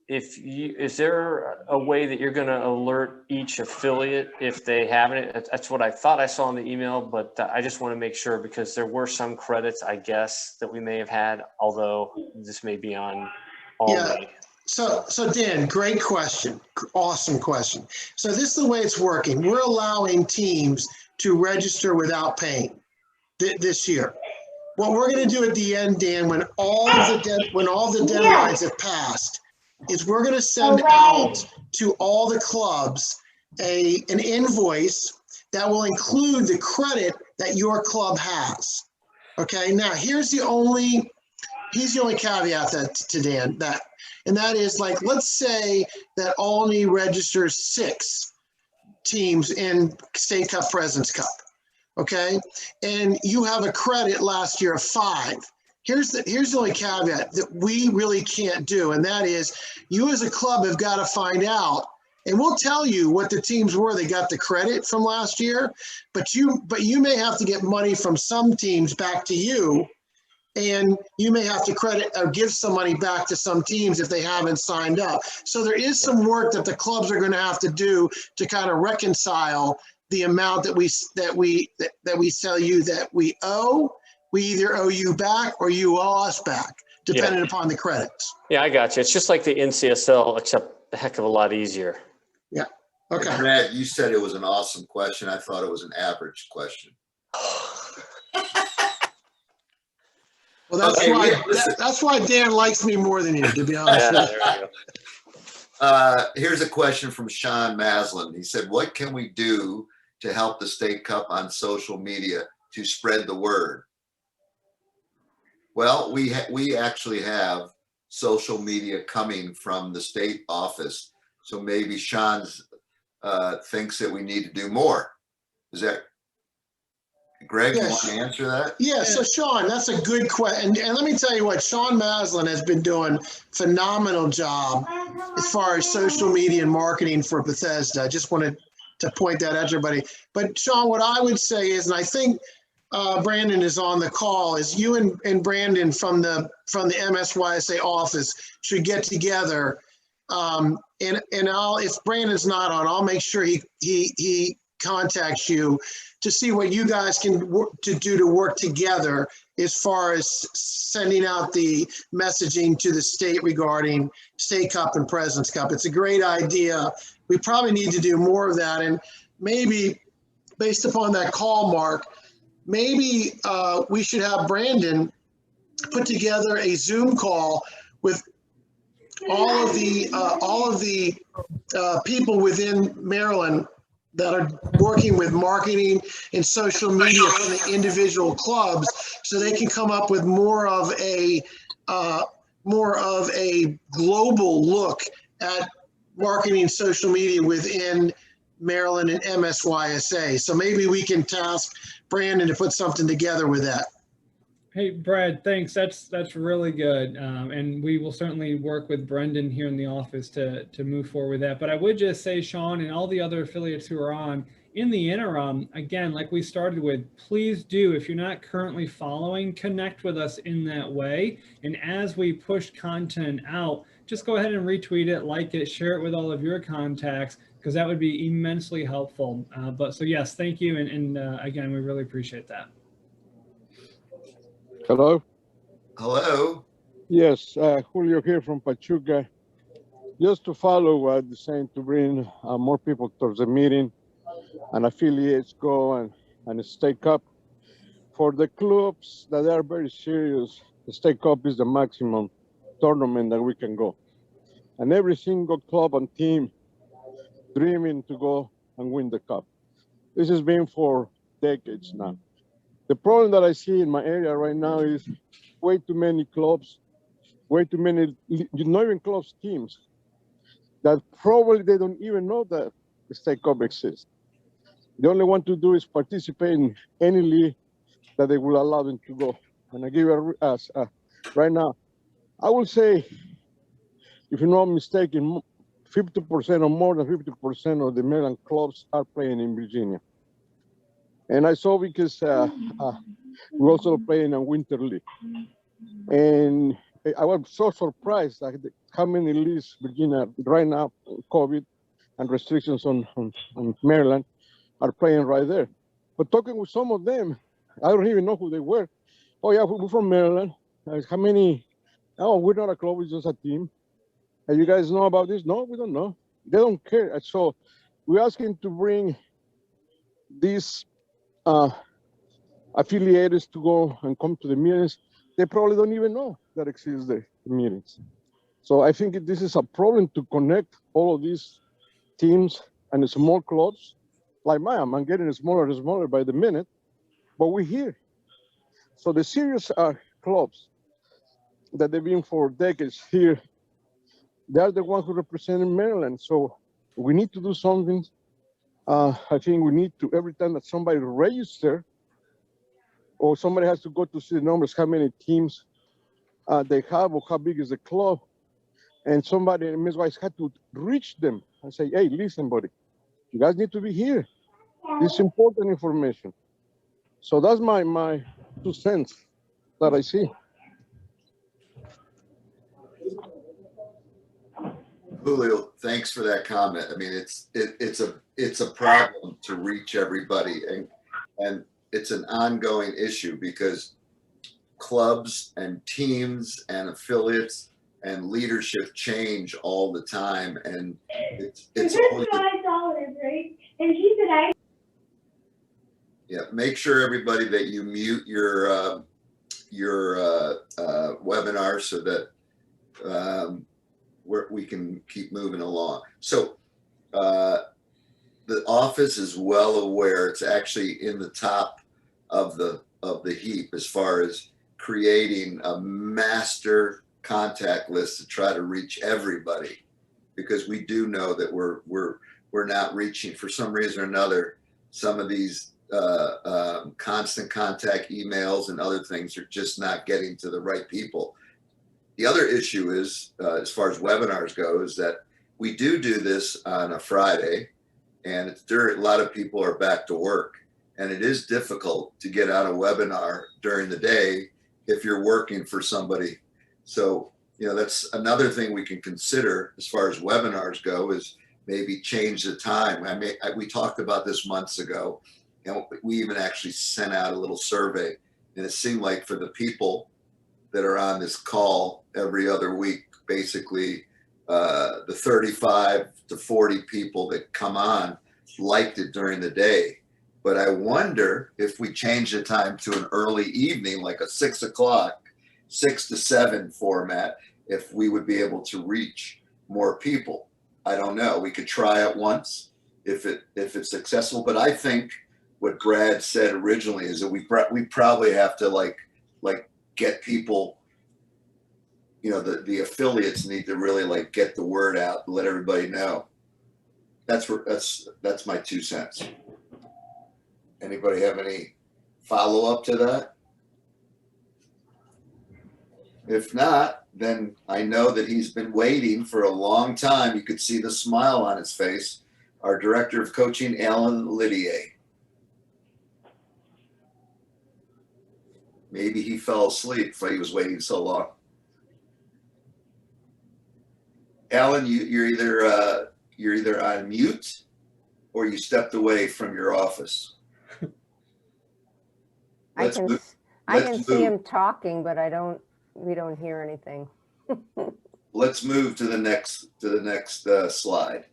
Speaker 6: is there a way that you're going to alert each affiliate if they haven't? That's what I thought I saw in the email, but I just want to make sure, because there were some credits, I guess, that we may have had, although this may be on all.
Speaker 4: Yeah. So Dan, great question. Awesome question. So this is the way it's working. We're allowing teams to register without paying this year. What we're going to do at the end, Dan, when all the deadlines have passed, is we're going to send out to all the clubs an invoice that will include the credit that your club has. Okay. Now here's the only caveat to Dan, and that is, let's say that Albany registers 6 teams in State Cup, President's Cup. Okay. And you have a credit last year of 5. Here's the only caveat that we really can't do. And that is, you as a club have got to find out, and we'll tell you what the teams were that got the credit from last year, but you may have to get money from some teams back to you. And you may have to credit or give some money back to some teams if they haven't signed up. So there is some work that the clubs are going to have to do to kind of reconcile the amount that we sell you that we owe. We either owe you back or you owe us back, depending upon the credits.
Speaker 6: Yeah, I got you. It's just like the NCSL, except a heck of a lot easier.
Speaker 4: Yeah. Okay.
Speaker 1: Brad, you said it was an awesome question. I thought it was an average question.
Speaker 4: Well, that's why Dan likes me more than you, to be honest.
Speaker 6: Yeah, there you go.
Speaker 1: Here's a question from Sean Maslin. He said, what can we do to help the State Cup on social media to spread the word? Well, we actually have social media coming from the state office. So maybe Sean thinks that we need to do more. Is that Greg, you want to answer that?
Speaker 4: Yeah, so Sean, that's a good question. And let me tell you what, Sean Maslin has been doing a phenomenal job as far as social media and marketing for Bethesda. I just wanted to point that out to everybody. But Sean, what I would say is, and I think Brandon is on the call, is you and Brandon from the MSYSA office should get together. And if Brandon's not on, I'll make sure he contacts you to see what you guys can do to work together as far as sending out the messaging to the state regarding State Cup and President's Cup. It's a great idea. We probably need to do more of that. And maybe based upon that call, Mark, maybe we should have Brandon put together a Zoom call with all of the people within Maryland that are working with marketing and social media for the individual clubs, so they can come up with more of a more of a global look at marketing social media within Maryland and MSYSA. So maybe we can task Brandon to put something together with that.
Speaker 2: Hey, Brad, thanks. That's really good. And we will certainly work with Brendan here in the office to move forward with that. But I would just say, Sean, and all the other affiliates who are on, in the interim, again, like we started with, please do, if you're not currently following, connect with us in that way. And as we push content out, just go ahead and retweet it, like it, share it with all of your contacts, because that would be immensely helpful. But so yes, thank you. And again, we really appreciate that.
Speaker 7: Hello?
Speaker 1: Hello.
Speaker 7: Yes, Julio here from Pachuca. Just to follow what you're saying, to bring more people towards the meeting and affiliates go and stake up. For the clubs that are very serious, the stake up is the maximum tournament that we can go. And every single club and team dreaming to go and win the cup. This has been for decades now. The problem that I see in my area right now is way too many clubs, way too many, not even clubs, teams, that probably they don't even know that the State Cup exists. They only want to do is participate in any league that they will allow them to go. And I give you right now, I will say, if you're not mistaken, 50% or more than 50% of the Maryland clubs are playing in Virginia. And I saw because we're also playing a winter league. And I was so surprised at how many leagues Virginia right now, COVID and restrictions on Maryland, are playing right there. But talking with some of them, I don't even know who they were. Oh yeah, we're from Maryland. How many? Oh, we're not a club, we're just a team. And you guys know about this? No, we don't know. They don't care. So we're asking to bring these affiliates to go and come to the meetings. They probably don't even know that exists the meetings. So I think this is a problem to connect all of these teams and the small clubs. Like mine, I'm getting smaller and smaller by the minute, but we're here. So the serious clubs that they've been for decades here, they're the ones who represent Maryland. So we need to do something. I think we need to, every time that somebody registers, or somebody has to go to see the numbers, how many teams they have, or how big is the club, and somebody in MSYS had to reach them and say, hey, listen, buddy, you guys need to be here. This is important information. So that's my 2 cents that I see.
Speaker 1: Julio, thanks for that comment. I mean, it's a problem to reach everybody, and it's an ongoing issue because clubs and teams and affiliates and leadership change all the time, and it's always
Speaker 8: $5, right? And he said
Speaker 1: yeah. Make sure everybody that you mute your webinar so that we can keep moving along. So the office is well aware. It's actually in the top of the heap as far as creating a master contact list to try to reach everybody, because we do know that we're not reaching, for some reason or another. Some of these constant contact emails and other things are just not getting to the right people. The other issue is, as far as webinars go, is that we do this on a Friday, and it's a lot of people are back to work, and it is difficult to get out a webinar during the day if you're working for somebody. So, that's another thing we can consider as far as webinars go, is maybe change the time. We talked about this months ago, and we even actually sent out a little survey, and it seemed like for the people that are on this call every other week, basically the 35 to 40 people that come on liked it during the day. But I wonder if we change the time to an early evening, like a 6 o'clock, 6 to 7 format, if we would be able to reach more people. I don't know. We could try it once if it's successful. But I think what Brad said originally is that we probably have to like get people you know, the affiliates need to really like get the word out and let everybody know. That's my 2 cents. Anybody have any follow up to that? If not, then I know that he's been waiting for a long time. You could see the smile on his face. Our director of coaching, Alan Lydier. Maybe he fell asleep if he was waiting so long. Alan, you're either on mute or you stepped away from your office.
Speaker 5: I can see him talking, but we don't hear anything.
Speaker 1: Let's move to the next slide.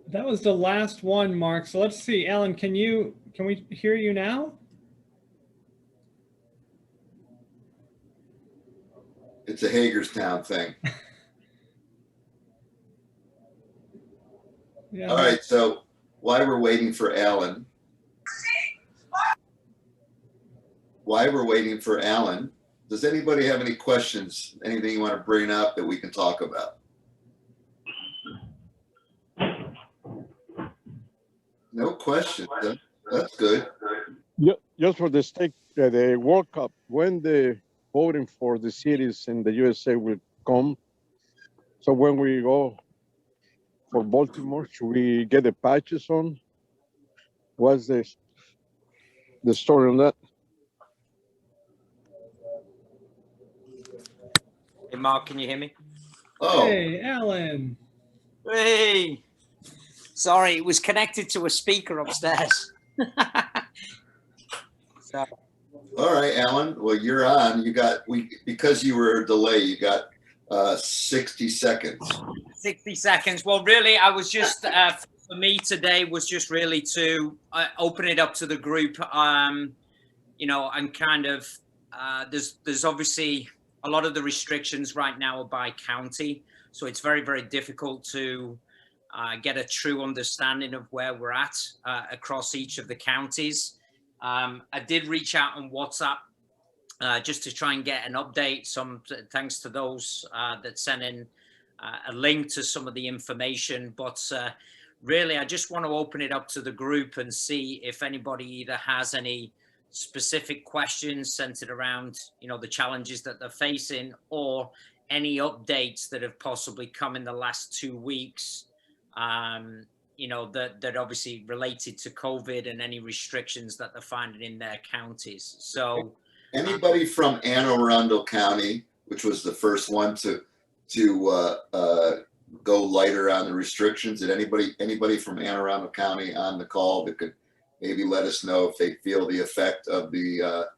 Speaker 2: That was the last one, Mark. So let's see, Alan, can we hear you now?
Speaker 1: It's a Hagerstown thing.
Speaker 2: Yeah.
Speaker 1: All right, so while we're waiting for Alan, does anybody have any questions? Anything you want to bring up that we can talk about? No questions. That's good.
Speaker 7: Just for the state, the World Cup, when the voting for the cities in the USA will come. So when we go for Baltimore, should we get the patches on? What's the story on that?
Speaker 9: Hey, Mark, can you hear me?
Speaker 1: Oh,
Speaker 2: Hey, Alan.
Speaker 9: Hey, sorry, it was connected to a speaker upstairs. So,
Speaker 1: all right, Alan. Well, you're on. Because you were a delay, you got 60 seconds.
Speaker 9: 60 seconds. Well, really, I was just, for me today was just really to open it up to the group, you know, and kind of, there's obviously a lot of the restrictions right now are by county. So it's very, very difficult to get a true understanding of where we're at across each of the counties. I did reach out on WhatsApp just to try and get an update. Thanks to those that sent in a link to some of the information. But really, I just want to open it up to the group and see if anybody either has any specific questions centered around, you know, the challenges that they're facing, or any updates that have possibly come in the last 2 weeks, you know, that obviously related to COVID and any restrictions that they're finding in their counties. So
Speaker 1: Anybody from Anne Arundel County, which was the first one to go lighter on the restrictions, did anybody from Anne Arundel County on the call that could maybe let us know if they feel the effect of the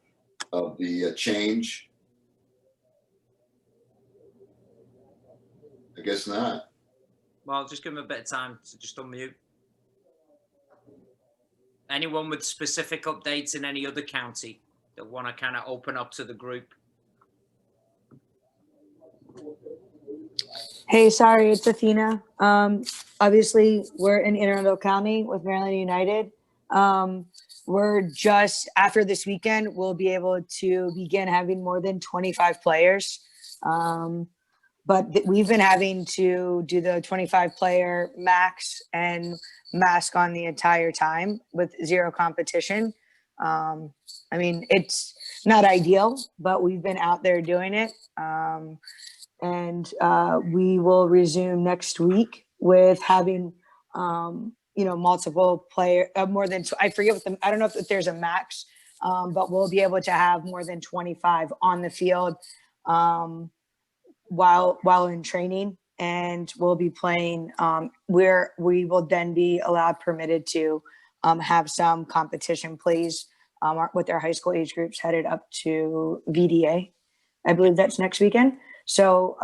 Speaker 1: change? I guess not.
Speaker 9: well, just give them a bit of time to just unmute. Anyone with specific updates in any other county that want to kind of open up to the group?
Speaker 10: Hey, sorry, it's Athena. Obviously, we're in Anne Arundel County with Maryland United. We're just, after this weekend, we'll be able to begin having more than 25 players. But we've been having to do the 25 player max and mask on the entire time with zero competition. I mean, it's not ideal, but we've been out there doing it. And we will resume next week with having, you know, multiple player, more than, I forget what I don't know if there's a max, but we'll be able to have more than 25 on the field while in training, and we'll be playing where we will then be permitted to have some competition plays with our high school age groups headed up to VDA. I believe that's next weekend. So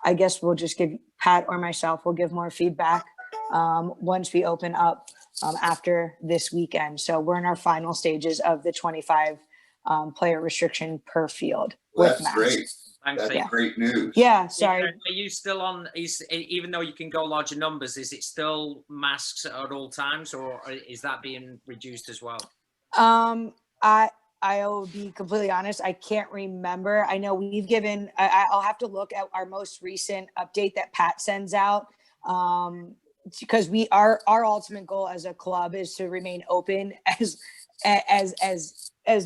Speaker 10: I guess we'll just give Pat or myself, we'll give more feedback once we open up after this weekend. So we're in our final stages of the 25 player restriction per field.
Speaker 1: Well,
Speaker 10: with
Speaker 1: that's
Speaker 10: masks.
Speaker 1: great.
Speaker 9: Thanks.
Speaker 1: That's great news.
Speaker 10: Yeah, sorry.
Speaker 9: Are you still on, even though you can go larger numbers, is it still masks at all times, or is that being reduced as well?
Speaker 10: I I'll be completely honest. I can't remember. I know we've given, I'll have to look at our most recent update that Pat sends out. Because our ultimate goal as a club is to remain open as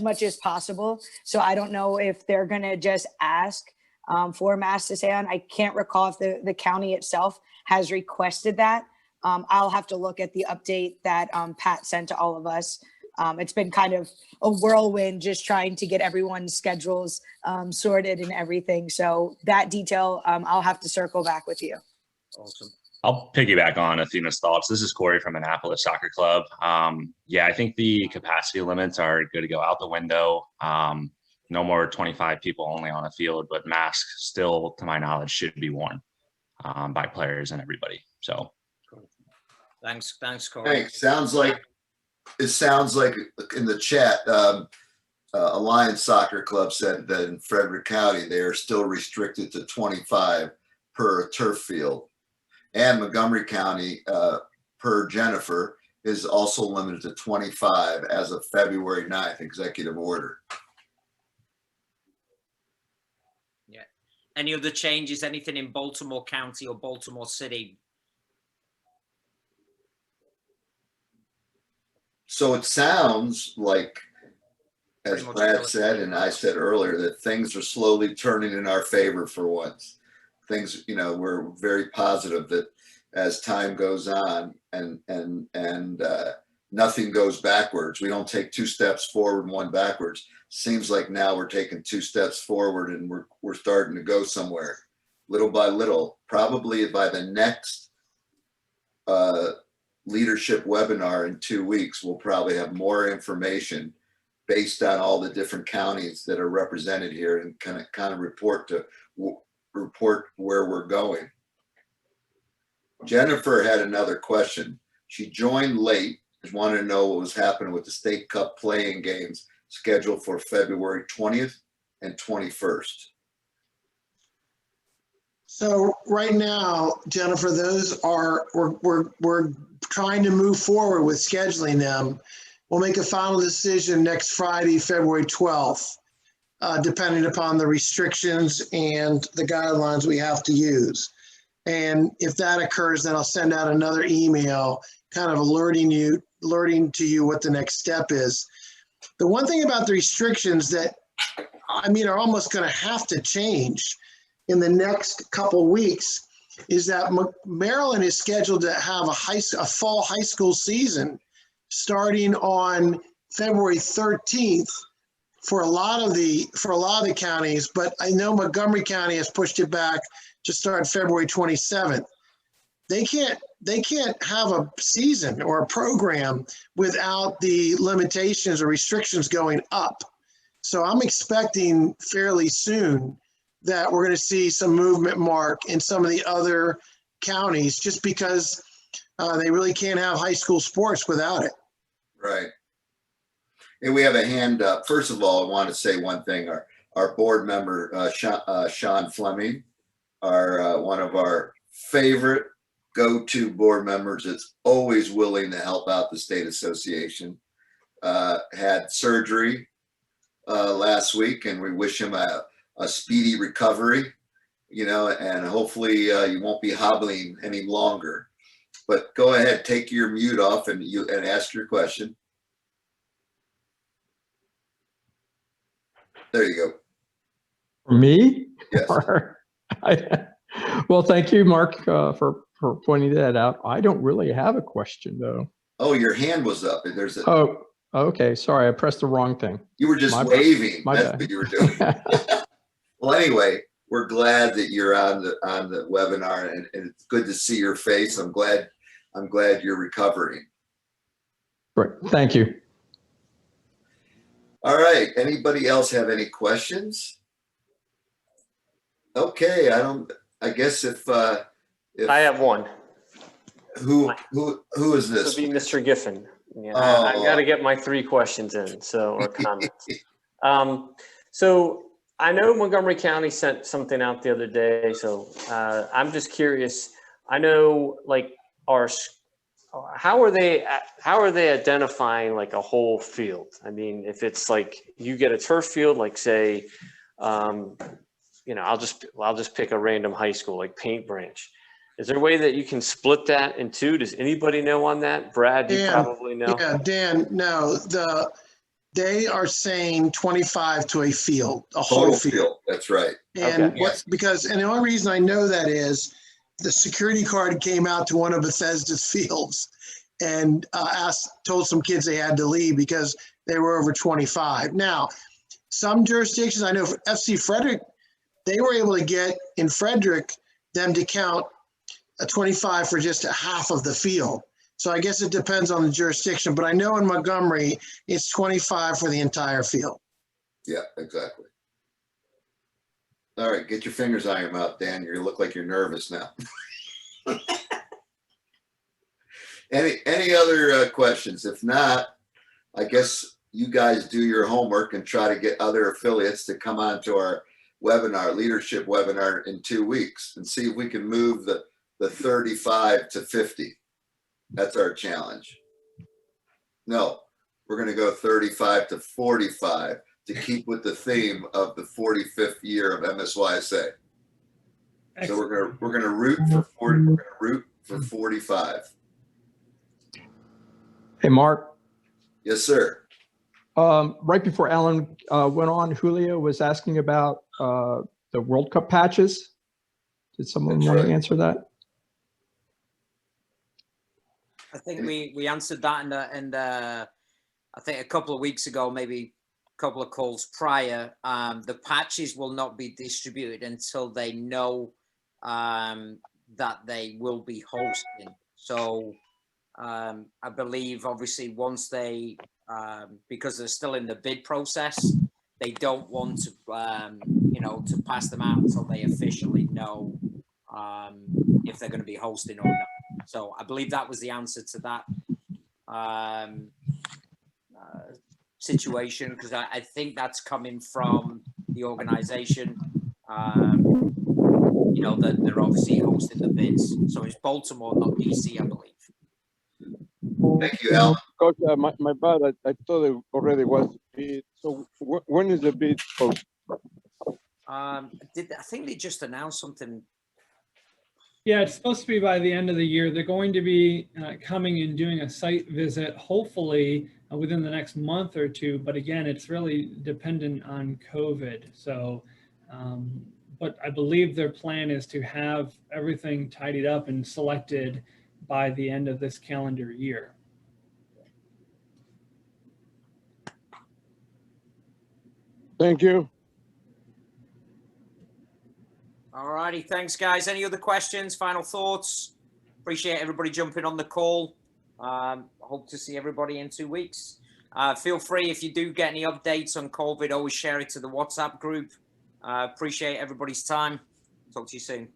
Speaker 10: much as possible. So I don't know if they're going to just ask for masks to stay on. I can't recall if the county itself has requested that. I'll have to look at the update that Pat sent to all of us. It's been kind of a whirlwind just trying to get everyone's schedules sorted and everything. So that detail, I'll have to circle back with you.
Speaker 9: Awesome.
Speaker 11: I'll piggyback on Athena's thoughts. This is Corey from Annapolis Soccer Club. Yeah, I think the capacity limits are good to go out the window. No more 25 people only on a field, but masks still, to my knowledge, should be worn by players and everybody. So,
Speaker 9: Thanks, Corey.
Speaker 1: Thanks. It sounds like in the chat, Alliance Soccer Club said that in Frederick County, they are still restricted to 25 per turf field. And Montgomery County, per Jennifer, is also limited to 25 as of February 9th, executive order.
Speaker 9: Yeah. Any other changes, anything in Baltimore County or Baltimore City?
Speaker 1: So it sounds like, as
Speaker 9: Pretty much
Speaker 1: Brad
Speaker 9: still-
Speaker 1: said, and I said earlier, that things are slowly turning in our favor for once. Things, we're very positive that as time goes on and nothing goes backwards, we don't take 2 steps forward and 1 backwards. Seems like now we're taking 2 steps forward and we're starting to go somewhere, little by little. Probably by the next leadership webinar in 2 weeks, we'll probably have more information based on all the different counties that are represented here and kind of report where we're going. Jennifer had another question. She joined late, just wanted to know what was happening with the State Cup playing games scheduled for February 20th and 21st.
Speaker 4: So right now, Jennifer, those are, we're trying to move forward with scheduling them. We'll make a final decision next Friday, February 12th. Depending upon the restrictions and the guidelines we have to use. And if that occurs, then I'll send out another email kind of alerting to you what the next step is. The one thing about the restrictions that, are almost going to have to change in the next couple weeks is that Maryland is scheduled to have a fall high school season starting on February 13th. For a lot of the counties, but I know Montgomery County has pushed it back to start February 27th. They can't have a season or a program without the limitations or restrictions going up. So I'm expecting fairly soon that we're going to see some movement, Mark, in some of the other counties, just because they really can't have high school sports without it.
Speaker 1: Right. And we have a hand up. First of all, I want to say one thing. Our board member, Sean Fleming, one of our favorite go-to board members that's always willing to help out the state association, had surgery last week, and we wish him a speedy recovery, and hopefully you won't be hobbling any longer. But go ahead, take your mute off and ask your question. There you go.
Speaker 12: For me?
Speaker 1: Yes.
Speaker 12: Well, thank you, Mark, for pointing that out. I don't really have a question, though.
Speaker 1: Oh, your hand was up.
Speaker 12: Oh, okay. Sorry, I pressed the wrong thing.
Speaker 1: You were just waving. That's what you were doing. Well, anyway, we're glad that you're on the webinar, and it's good to see your face. I'm glad you're recovering.
Speaker 12: Great. Thank you.
Speaker 1: All right. Anybody else have any questions? Okay. I guess if
Speaker 6: I have one.
Speaker 1: Who is this?
Speaker 6: This would be Mr. Giffen. Yeah,
Speaker 1: Oh.
Speaker 6: I've got to get my 3 questions in, or comments. So I know Montgomery County sent something out the other day. So I'm just curious. I know, like, our How are they identifying like a whole field? I mean, if it's like you get a turf field, like say, I'll just pick a random high school like Paint Branch. Is there a way that you can split that in two? Does anybody know on that? Brad, you probably know.
Speaker 4: Yeah, Dan, no, they are saying 25 to a field, a whole field.
Speaker 1: That's right.
Speaker 4: And
Speaker 6: Okay.
Speaker 4: and the only reason I know that is the security guard came out to one of Bethesda's fields and told some kids they had to leave because they were over 25. Now, some jurisdictions, I know for FC Frederick, they were able to get in Frederick them to count a 25 for just a half of the field. So I guess it depends on the jurisdiction, but I know in Montgomery, it's 25 for the entire field.
Speaker 1: Yeah, exactly. All right, get your fingers on your mouth, Dan. You look like you're nervous now. Any other questions? If not, I guess you guys do your homework and try to get other affiliates to come on to our webinar, leadership webinar in 2 weeks, and see if we can move the 35 to 50. That's our challenge. No, we're going to go 35 to 45 to keep with the theme of the 45th year of MSYSA. So we're going to root for 40. We're going to root for 45.
Speaker 12: Hey, Mark.
Speaker 1: Yes, sir.
Speaker 12: Right before Alan went on, Julio was asking about the World Cup patches. Did someone want to answer that?
Speaker 9: I think we answered that in the I think a couple of weeks ago, maybe a couple of calls prior. The patches will not be distributed until they know that they will be hosting. So I believe obviously once they, because they're still in the bid process, they don't want to, to pass them out until they officially know if they're going to be hosting or not. So I believe that was the answer to that situation, because I think that's coming from the organization, that they're obviously hosting the bids. So it's Baltimore, not DC, I believe.
Speaker 1: Thank you, Alan.
Speaker 7: Coach, my bad. I thought it already was bid. So when is the bid, Coach?
Speaker 9: I think they just announced something.
Speaker 2: Yeah, it's supposed to be by the end of the year. They're going to be coming and doing a site visit, hopefully within the next month or two. But again, it's really dependent on COVID. So, but I believe their plan is to have everything tidied up and selected by the end of this calendar year.
Speaker 7: Thank you.
Speaker 9: All righty. Thanks, guys. Any other questions, final thoughts? Appreciate everybody jumping on the call. Hope to see everybody in 2 weeks. Feel free, if you do get any updates on COVID, always share it to the WhatsApp group. Appreciate everybody's time. Talk to you soon.